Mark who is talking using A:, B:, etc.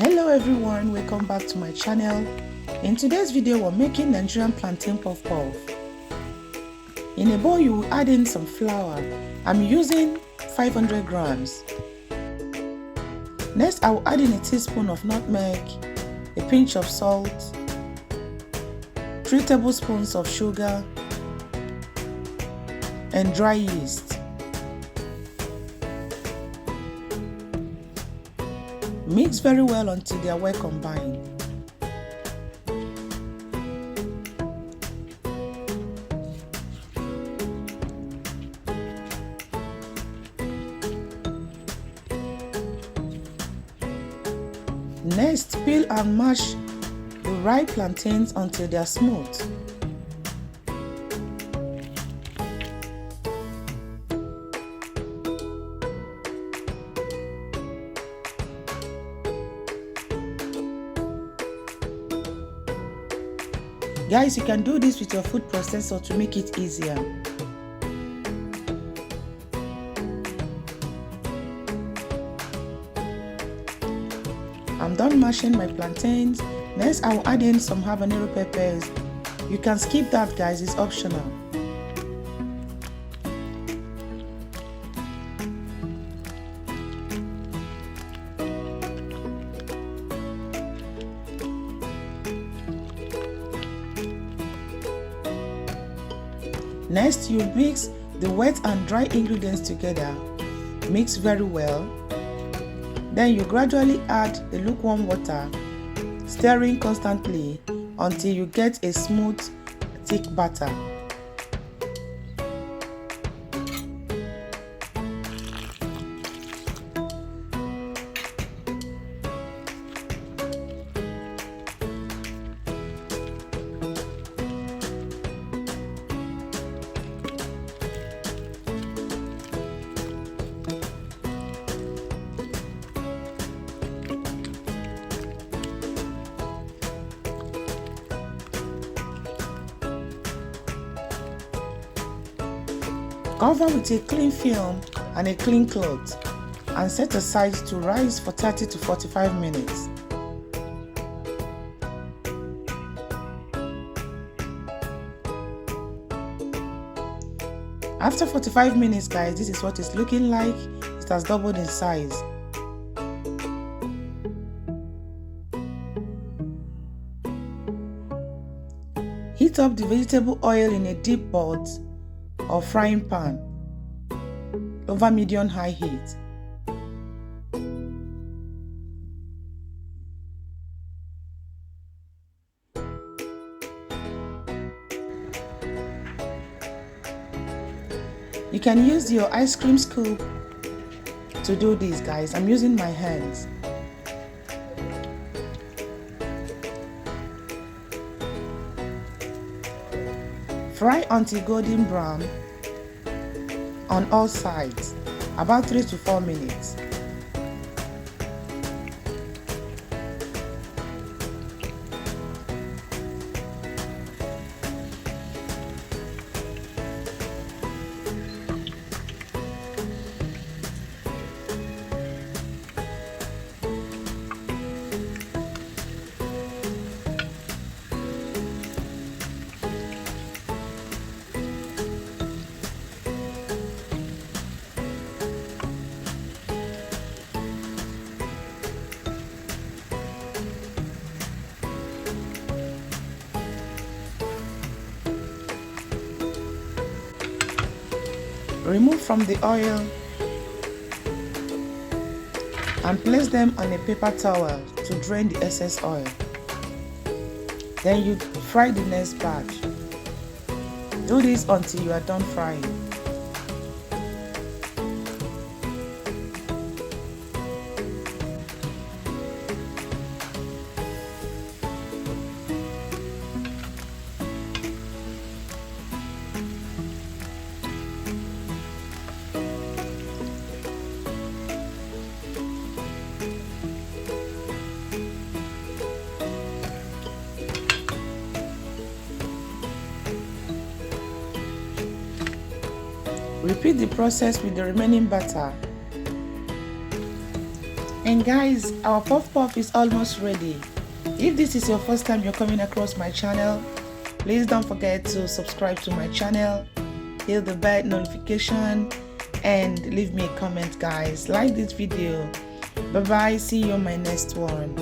A: Hello everyone, welcome back to my channel. In today's video we're making Nigerian plantain puff puff. In a bowl you will add in some flour. I'm using 500 grams. Next I will add in a teaspoon of nutmeg, a pinch of salt, 3 tablespoons of sugar and dry yeast. Mix very well until they are well combined. Next, peel and mash the ripe plantains until they are smooth. Guys, you can do this with your food processor to make it easier. I'm done mashing my plantains. Next, I will add in some habanero peppers. You can skip that, guys, it's optional. Next, you mix the wet and dry ingredients together. Mix very well. Then you gradually add the lukewarm water, stirring constantly until you get a smooth, thick batter. Cover with a clean film and a clean cloth and set aside to rise for 30 to 45 minutes. After 45 minutes, guys, this is what it's looking like. It has doubled in size. Heat up the vegetable oil in a deep pot or frying pan over medium-high heat. You can use your ice cream scoop to do this, guys. I'm using my hands. Fry until golden brown on all sides, about 3 to 4 minutes. Remove from the oil and place them on a paper towel to drain the excess oil. Then you fry the next batch. Do this until you are done frying. Repeat the process with the remaining batter. And guys, our puff puff is almost ready. If this is your first time you're coming across my channel, please don't forget to subscribe to my channel, hit the bell notification, and leave me a comment guys. Like this video. Bye bye, see you on my next one.